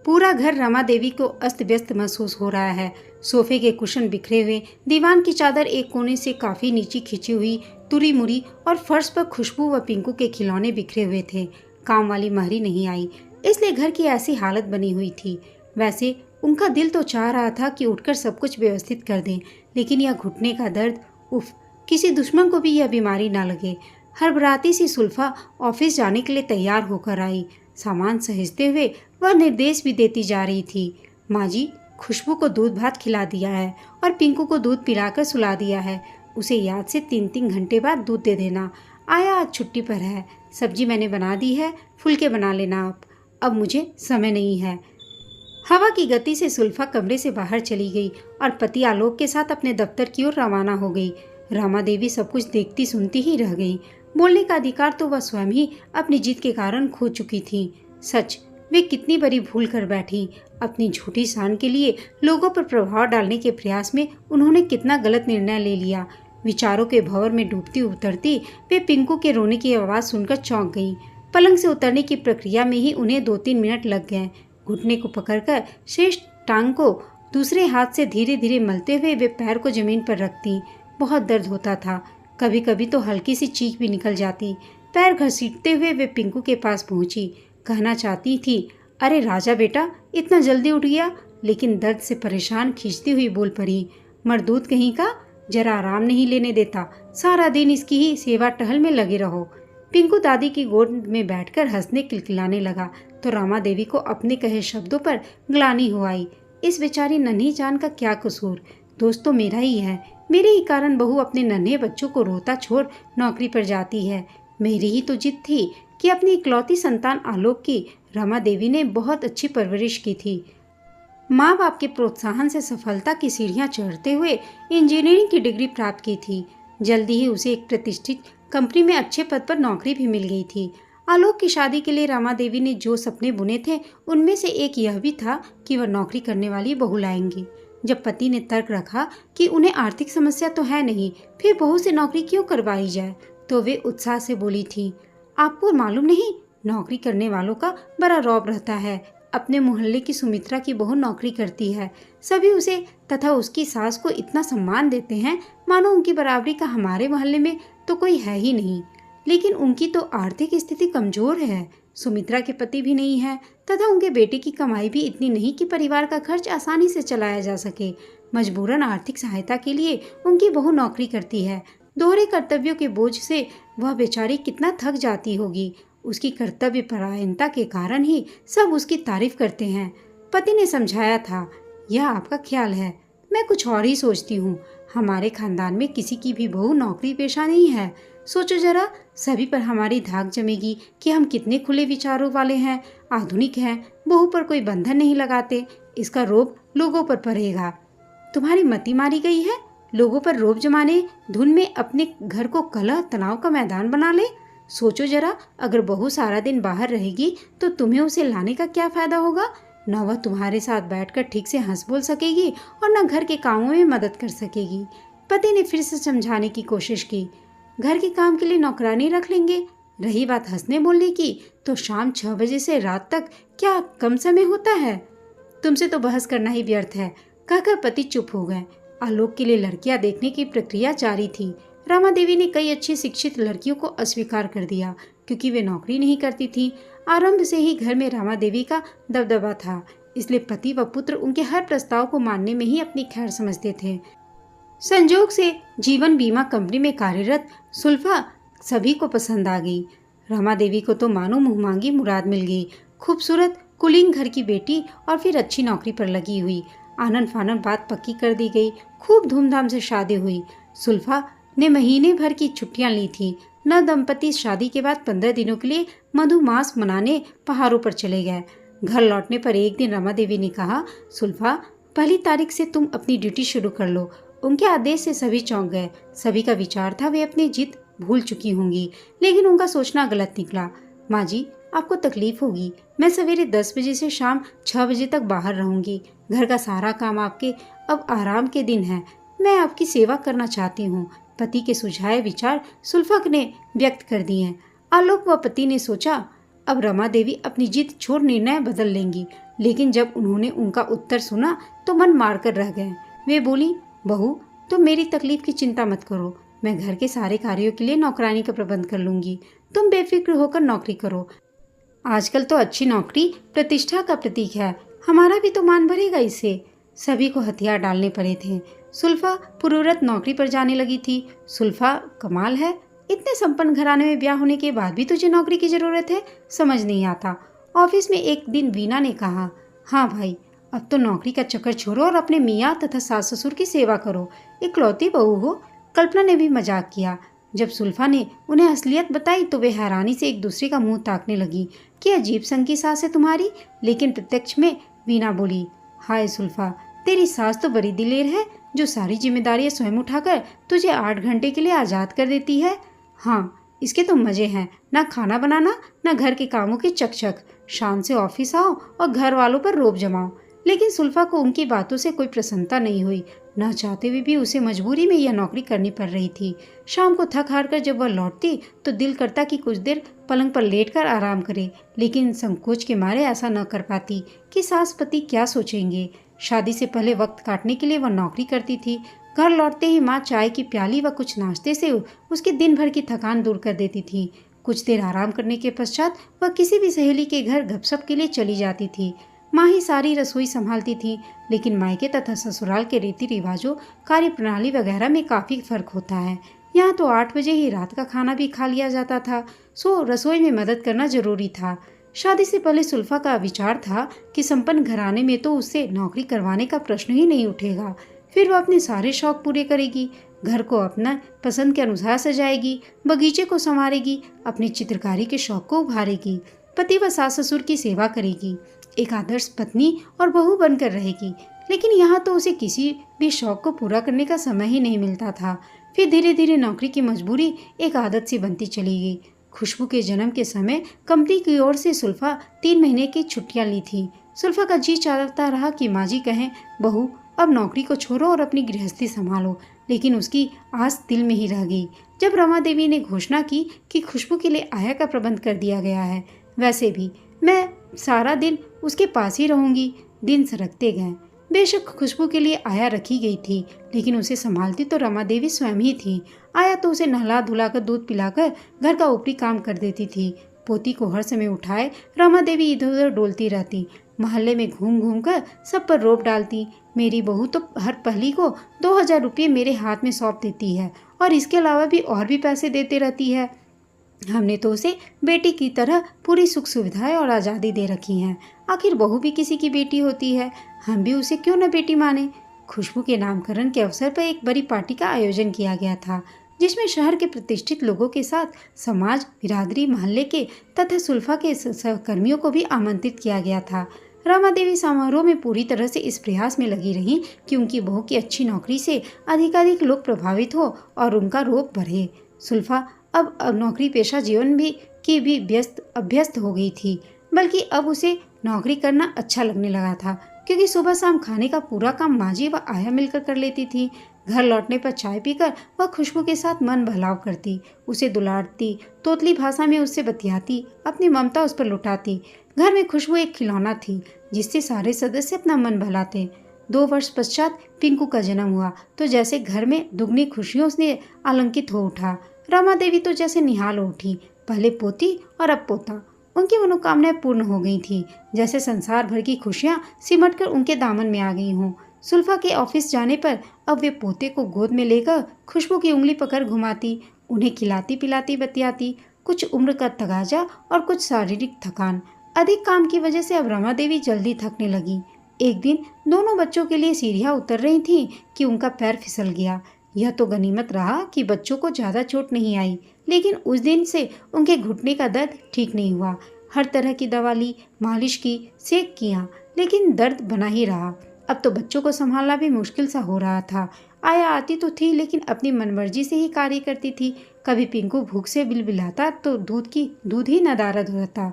पूरा घर रमा देवी को अस्त व्यस्त महसूस हो रहा है। सोफे के कुशन बिखरे हुए, दीवान की चादर एक कोने से काफी नीचे खिंची हुई, तुरी मुरी और फर्श पर खुशबू व पिंकू के खिलौने बिखरे हुए थे। काम वाली महरी नहीं आई, इसलिए घर की ऐसी हालत बनी हुई थी। वैसे उनका दिल तो चाह रहा था कि उठकर सब कुछ व्यवस्थित कर दें, लेकिन यह घुटने का दर्द, उफ, किसी दुश्मन को भी यह बीमारी ना लगे। हड़बड़ाती सी सुल्फा ऑफिस जाने के लिए तैयार होकर आई। सामान सहेजते हुए वह निर्देश भी देती जा रही थी। माँ जी, खुशबू को दूध भात खिला दिया है और पिंकू को दूध पिलाकर सुला दिया है। उसे याद से 3-3 घंटे बाद दूध दे देना। आया आज छुट्टी पर है। सब्जी मैंने बना दी है, फुलके बना लेना आप। अब मुझे समय नहीं है। हवा की गति से सुल्फा कमरे से बाहर चली गई और पति आलोक के साथ अपने दफ्तर की ओर रवाना हो गई। रमा देवी सब कुछ देखती सुनती ही रह गई। बोलने का अधिकार तो वह स्वयं ही अपनी जिद के कारण खो चुकी थी। सच, वे कितनी बड़ी भूल कर बैठी। अपनी झूठी शान के लिए लोगों पर प्रभाव डालने के प्रयास में उन्होंने कितना गलत निर्णय ले लिया। विचारों के भंवर में डूबती उतरती वे पिंकू के रोने की आवाज़ सुनकर चौंक गईं। पलंग से उतरने की प्रक्रिया में ही उन्हें 2-3 मिनट लग गए। घुटने को पकड़कर शेष टांग को दूसरे हाथ से धीरे धीरे मलते हुए वे पैर को जमीन पर रखती। बहुत दर्द होता था। कभी कभी तो हल्की सी चीख भी निकल जाती। पैर घसीटते हुए वे पिंकू के पास पहुंची। कहना चाहती थी, अरे राजा बेटा, इतना जल्दी उठ गया, लेकिन दर्द से परेशान खींचती हुई बोल पड़ी, मरदूत कहीं का, जरा आराम नहीं लेने देता। सारा दिन इसकी ही सेवा टहल में लगे रहो। पिंकू दादी की गोद में बैठकर हंसने किलकिलाने लगा तो रमा देवी को अपने कहे शब्दों पर ग्लानि हो आई। इस बेचारी नन्ही जान का क्या कसूर? दोस्त तो मेरा ही है। मेरे ही कारण बहू अपने नन्हे बच्चों को रोता छोड़ नौकरी पर जाती है। मेरी ही तो जिद थी कि अपनी इकलौती संतान आलोक की रमा देवी ने बहुत अच्छी परवरिश की थी। माँ बाप के प्रोत्साहन से सफलता की सीढ़ियाँ चढ़ते हुए इंजीनियरिंग की डिग्री प्राप्त की थी। जल्दी ही उसे एक प्रतिष्ठित कंपनी में अच्छे पद पर नौकरी भी मिल गई थी। आलोक की शादी के लिए रमा देवी ने जो सपने बुने थे उनमें से एक यह भी था कि वह नौकरी करने वाली बहू लाएंगी। जब पति ने तर्क रखा कि उन्हें आर्थिक समस्या तो है नहीं, फिर बहू से नौकरी क्यों करवाई जाए, तो वे उत्साह से बोली थी, आपको मालूम नहीं, नौकरी करने वालों का बड़ा रौब रहता है। अपने मोहल्ले की सुमित्रा की बहू नौकरी करती है। सभी उसे तथा उसकी सास को इतना सम्मान देते हैं मानो उनकी बराबरी का हमारे मोहल्ले में तो कोई है ही नहीं। लेकिन उनकी तो आर्थिक स्थिति कमजोर है। सुमित्रा के पति भी नहीं है तथा उनके बेटे की कमाई भी इतनी नहीं कि परिवार का खर्च आसानी से चलाया जा सके। मजबूरन आर्थिक सहायता के लिए उनकी बहू नौकरी करती है। दोहरे कर्तव्यों के बोझ से वह बेचारी कितना थक जाती होगी। उसकी कर्तव्य परायणता के कारण ही सब उसकी तारीफ करते हैं। पति ने समझाया था, यह आपका ख्याल है, मैं कुछ और ही सोचती हूँ। हमारे खानदान में किसी की भी बहू नौकरी पेशा नहीं है। सोचो जरा, सभी पर हमारी धाक जमेगी कि हम कितने खुले विचारों वाले हैं, आधुनिक हैं, बहू पर कोई बंधन नहीं लगाते। इसका रोब लोगों पर पड़ेगा। तुम्हारी मति मारी गई है? लोगों पर रोब जमाने धुन में अपने घर को कलह तनाव का मैदान बना ले। सोचो जरा, अगर बहू सारा दिन बाहर रहेगी तो तुम्हें उसे लाने का क्या फायदा होगा? न वह तुम्हारे साथ बैठकर ठीक से हंस बोल सकेगी और न घर के कामों में मदद कर सकेगी। पति ने फिर से समझाने की कोशिश की, घर के काम के लिए नौकरानी रख लेंगे। रही बात हंसने बोलने की, तो शाम 6 बजे से रात तक क्या कम समय होता है? तुमसे तो बहस करना ही व्यर्थ है, कहकर पति चुप हो गए। आलोक के लिए लड़कियां देखने की प्रक्रिया जारी थी। रमा देवी ने कई अच्छी शिक्षित लड़कियों को अस्वीकार कर दिया क्योंकि वे नौकरी नहीं करती थी। आरंभ से ही घर में रमा देवी का दबदबा था, इसलिए पति व पुत्र उनके हर प्रस्ताव को मानने में ही अपनी खैर समझते थे। संजोग से जीवन बीमा कंपनी में कार्यरत सुल्फा सभी को पसंद आ गई। रमा देवी को तो मानो मुँह मांगी मुराद मिल गई। खूबसूरत कुलीन घर की बेटी और फिर अच्छी नौकरी पर लगी हुई। आनन फानन बात पक्की कर दी गई। खूब धूमधाम से शादी हुई। सुल्फा ने महीने भर की छुट्टियां ली थी। न दंपति शादी के बाद 15 दिनों के लिए मधुमास मनाने पहाड़ों पर चले गए। घर लौटने पर एक दिन रमा देवी ने कहा, सुल्फा, 1 तारीख से तुम अपनी ड्यूटी शुरू कर लो। उनके आदेश से सभी चौंक गए। सभी का विचार था वे अपनी जिद भूल चुकी होंगी, लेकिन उनका सोचना गलत निकला। माँ जी, आपको तकलीफ होगी। मैं सवेरे 10 बजे से शाम 6 बजे तक बाहर रहूंगी। घर का सारा काम आपके, अब आराम के दिन है। मैं आपकी सेवा करना चाहती हूँ। पति के सुझाए विचार सुल्फा ने व्यक्त कर दिए। आलोक व पति ने सोचा, अब रमा देवी अपनी जिद छोड़ निर्णय बदल लेंगी। लेकिन जब उन्होंने उनका उत्तर सुना तो मन मारकर रह गए। वे बोली, बहू तुम मेरी तकलीफ की चिंता मत करो, मैं घर के सारे कार्यों के लिए नौकरानी का प्रबंध कर लूंगी। तुम बेफिक्र होकर नौकरी करो। आजकल तो अच्छी नौकरी प्रतिष्ठा का प्रतीक है, हमारा भी तो मान भरेगा इससे। सभी को हथियार डालने पड़े थे। सुल्फा पूर्वरत नौकरी पर जाने लगी थी। सुल्फा, कमाल है, इतने संपन्न घराने में ब्याह होने के बाद भी तुझे नौकरी की जरूरत है, समझ नहीं आता। ऑफिस में एक दिन वीना ने कहा, हाँ भाई, अब तो नौकरी का चक्कर छोड़ो और अपने मियाँ तथा सास ससुर की सेवा करो, इकलौती बहू हो। कल्पना ने भी मजाक किया। जब सुल्फा ने उन्हें असलियत बताई तो वे हैरानी से एक दूसरे का मुंह ताकने लगी कि अजीब संग की सास है तुम्हारी। लेकिन प्रत्यक्ष में वीना बोली, हाय सुल्फा, तेरी सास तो बड़ी दिलेर है, जो सारी जिम्मेदारियां स्वयं उठाकर तुझे 8 घंटे के लिए आज़ाद कर देती है। हाँ, इसके तो मज़े हैं, ना खाना बनाना, ना घर के कामों की चकचक। शाम से ऑफिस आओ और घर वालों पर रोब जमाओ। लेकिन सुल्फा को उनकी बातों से कोई प्रसन्नता नहीं हुई। न चाहते हुए भी उसे मजबूरी में यह नौकरी करनी पड़ रही थी। शाम को थक हार कर जब वह लौटती तो दिल करता कि कुछ देर पलंग पर लेटकर आराम करे, लेकिन संकोच के मारे ऐसा न कर पाती कि सास पति क्या सोचेंगे। शादी से पहले वक्त काटने के लिए वह नौकरी करती थी। घर लौटते ही माँ चाय की प्याली व कुछ नाश्ते से उसके दिन भर की थकान दूर कर देती थी। कुछ देर आराम करने के पश्चात वह किसी भी सहेली के घर गपशप के लिए चली जाती थी। माँ ही सारी रसोई संभालती थी, लेकिन मायके तथा ससुराल के रीति रिवाजों, कार्य प्रणाली वगैरह में काफ़ी फर्क होता है। यहाँ तो 8 बजे ही रात का खाना भी खा लिया जाता था, सो रसोई में मदद करना जरूरी था। शादी से पहले सुल्फा का विचार था कि संपन्न घराने में तो उससे नौकरी करवाने का प्रश्न ही नहीं उठेगा। फिर वह अपने सारे शौक पूरे करेगी, घर को अपना पसंद के अनुसार सजाएगी, बगीचे को संवारेगी, अपनी चित्रकारी के शौक को उभारेगी, पति व सास ससुर की सेवा करेगी, एक आदर्श पत्नी और बहू बनकर रहेगी। लेकिन यहाँ तो उसे किसी भी शौक को पूरा करने का समय ही नहीं मिलता था। फिर धीरे धीरे नौकरी की मजबूरी एक आदत सी बनती चली गई। खुशबू के जन्म के समय कंपनी की ओर से सुल्फा 3 महीने की छुट्टियां ली थी। सुल्फा का जी चाहता रहा कि माँ जी कहें, बहू अब नौकरी को छोड़ो और अपनी गृहस्थी संभालो, लेकिन उसकी आस दिल में ही रह गई। जब रमा देवी ने घोषणा की कि खुशबू के लिए आया का प्रबंध कर दिया गया है, वैसे भी मैं सारा दिन उसके पास ही रहूंगी। दिन सरकते गए। बेशक खुशबू के लिए आया रखी गई थी, लेकिन उसे संभालती तो रमा देवी स्वयं ही थी। आया तो उसे नहला धुलाकर दूध पिलाकर घर का ऊपरी काम कर देती थी। पोती को हर समय उठाए रमा देवी इधर उधर डोलती रहती। मोहल्ले में घूम घूम कर सब पर रोब डालती। मेरी बहू तो हर पहली को 2000 रुपये मेरे हाथ में सौंप देती है और इसके अलावा भी और भी पैसे देते रहती है। हमने तो उसे बेटी की तरह पूरी सुख सुविधाएं और आज़ादी दे रखी हैं। आखिर बहू भी किसी की बेटी होती है, हम भी उसे क्यों न बेटी माने। खुशबू के नामकरण के अवसर पर एक बड़ी पार्टी का आयोजन किया गया था, जिसमें शहर के प्रतिष्ठित लोगों के साथ समाज, बिरादरी, मोहल्ले के तथा सुल्फा के सहकर्मियों को भी आमंत्रित किया गया था। रमा देवी समारोह में पूरी तरह से इस प्रयास में लगी रही कि उनकी बहू की अच्छी नौकरी से अधिकाधिक लोग प्रभावित हो और उनका रोब बढ़े। सुल्फा अब नौकरी पेशा जीवन की भी अभ्यस्त हो गई थी, बल्कि अब उसे नौकरी करना अच्छा लगने लगा था, क्योंकि सुबह शाम खाने का पूरा काम माँ व आया मिलकर कर लेती थी। घर लौटने पर चाय पीकर वह खुशबू के साथ मन बहलाव करती, उसे दुलारती, तोतली भाषा में उससे बतियाती, अपनी ममता उस पर लुटाती। घर में खुशबू एक खिलौना थी जिससे सारे सदस्य अपना मन बहलाते। 2 वर्ष पश्चात पिंकू का जन्म हुआ तो जैसे घर में दुगनी खुशियों से आलंकित हो उठा। रमा देवी तो जैसे निहाल उठी, पहले पोती और अब पोता। उनकी मनोकामनाएं पूर्ण हो गई थी, जैसे संसार भर की खुशियां सिमटकर उनके दामन में आ गई हों। सुल्फा के ऑफिस जाने पर अब वे पोते को गोद में लेकर खुशबू की उंगली पकड़ घुमाती, उन्हें खिलाती पिलाती बतियाती। कुछ उम्र का तगाजा और कुछ शारीरिक थकान। अधिक काम की वजह से अब रमा देवी जल्दी थकने लगी। एक दिन दोनों बच्चों के लिए सीढ़ियां उतर रही थीं कि उनका पैर फिसल गया। यह तो गनीमत रहा कि बच्चों को ज़्यादा चोट नहीं आई, लेकिन उस दिन से उनके घुटने का दर्द ठीक नहीं हुआ। हर तरह की दवा ली, मालिश की, सेक किया, लेकिन दर्द बना ही रहा। अब तो बच्चों को संभालना भी मुश्किल सा हो रहा था। आया आती तो थी, लेकिन अपनी मनमर्जी से ही कार्य करती थी। कभी पिंकू भूख से बिलबिलाता तो दूध ही नदारद रहता।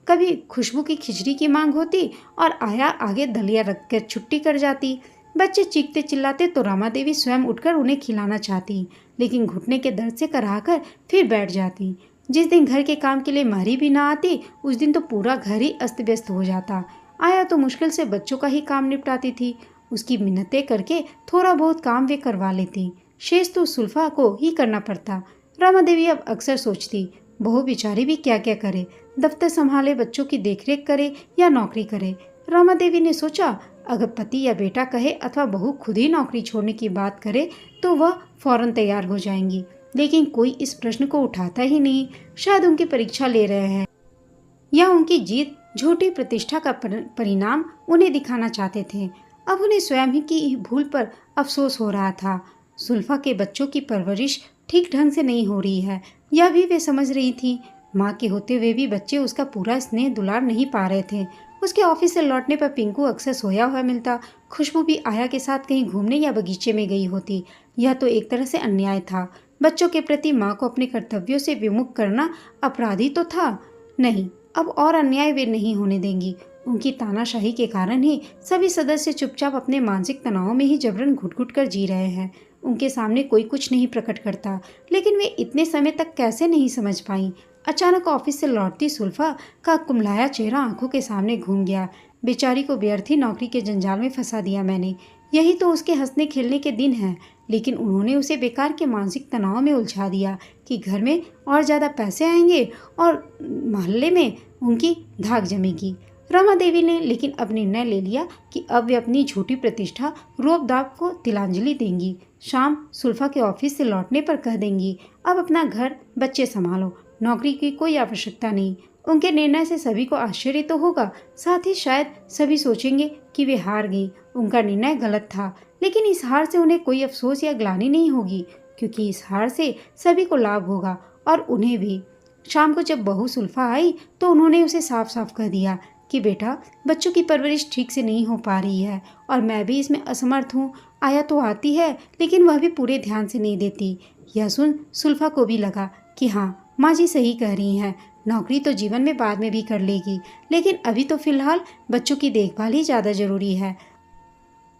कभी खुशबू की खिचड़ी की मांग होती और आया आगे दलिया रखकर छुट्टी कर जाती। बच्चे चीखते चिल्लाते तो रमा देवी स्वयं उठकर उन्हें खिलाना चाहती, लेकिन घुटने के दर्द से कराहकर फिर बैठ जाती। जिस दिन घर के काम के लिए मारी भी ना आती, उस दिन तो पूरा घर ही अस्त व्यस्त हो जाता। आया तो मुश्किल से बच्चों का ही काम निपटाती थी। उसकी मिन्नतें करके थोड़ा बहुत काम वे करवा लेती, शेष तो सुल्फा को ही करना पड़ता। रमा देवी अब अक्सर सोचती, बहू बेचारी भी क्या क्या करे, दफ्तर संभाले, बच्चों की देखरेख करे या नौकरी करे। रमा देवी ने सोचा, अगर पति या बेटा कहे अथवा बहू खुद ही नौकरी छोड़ने की बात करे तो वह फौरन तैयार हो जाएंगी, लेकिन कोई इस प्रश्न को उठाता ही नहीं। शायद उनकी परीक्षा ले रहे हैं या उनकी जीत झूठी प्रतिष्ठा का परिणाम उन्हें दिखाना चाहते थे। अब उन्हें स्वयं ही की भूल पर अफसोस हो रहा था। सुल्फा के बच्चों की परवरिश ठीक ढंग से नहीं हो रही है, यह भी वे समझ रही थी। माँ के होते हुए भी बच्चे उसका पूरा स्नेह दुलार नहीं पा रहे थे। उसके ऑफिस से लौटने पर पिंकू अक्सर सोया हुआ मिलता। खुशबू भी आया के साथ कहीं घूमने या बगीचे में गई होती। यह तो एक तरह से अन्याय था। बच्चों के प्रति माँ को अपने कर्तव्यों से विमुख करना अपराधी तो था नहीं, अब और अन्याय वे नहीं होने देंगी। उनकी तानाशाही के कारण ही सभी सदस्य चुपचाप अपने मानसिक तनाव में ही जबरन घुट-घुट कर जी रहे हैं। उनके सामने कोई कुछ नहीं प्रकट करता, लेकिन वे इतने समय तक कैसे नहीं समझ पाई। अचानक ऑफिस से लौटती सुल्फा का कुम्हलाया चेहरा आंखों के सामने घूम गया। बेचारी को व्यर्थी नौकरी के जंजाल में फंसा दिया मैंने। यही तो उसके हंसने खेलने के दिन हैं, लेकिन उन्होंने उसे बेकार के मानसिक तनाव में उलझा दिया कि घर में और ज़्यादा पैसे आएंगे और मोहल्ले में उनकी धाक जमेगी। रमा देवी ने लेकिन अब निर्णय ले लिया कि अब वे अपनी झूठी प्रतिष्ठा रोब दाब को तिलांजलि देंगी। शाम सुल्फा के ऑफिस से लौटने पर कह देंगी, अब अपना घर बच्चे संभालो, नौकरी की कोई आवश्यकता नहीं। उनके निर्णय से सभी को आश्चर्य तो होगा, साथ ही शायद सभी सोचेंगे कि वे हार गई, उनका निर्णय गलत था। लेकिन इस हार से उन्हें कोई अफसोस या ग्लानि नहीं होगी, क्योंकि इस हार से सभी को लाभ होगा और उन्हें भी। शाम को जब बहू सुल्फा आई तो उन्होंने उसे साफ साफ कह दिया कि बेटा, बच्चों की परवरिश ठीक से नहीं हो पा रही है और मैं भी इसमें असमर्थ हूँ। आया तो आती है, लेकिन वह भी पूरे ध्यान से नहीं देती। यह सुन सुल्फा को भी लगा कि हाँ, माँ जी सही कह रही हैं, नौकरी तो जीवन में बाद में भी कर लेगी, लेकिन अभी तो फिलहाल बच्चों की देखभाल ही ज़्यादा ज़रूरी है।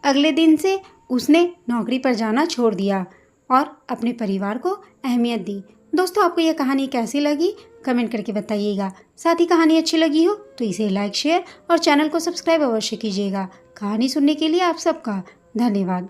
अगले दिन से उसने नौकरी पर जाना छोड़ दिया और अपने परिवार को अहमियत दी। दोस्तों, आपको यह कहानी कैसी लगी कमेंट करके बताइएगा। साथ ही कहानी अच्छी लगी हो तो इसे लाइक, शेयर और चैनल को सब्सक्राइब अवश्य कीजिएगा। कहानी सुनने के लिए आप सबका धन्यवाद।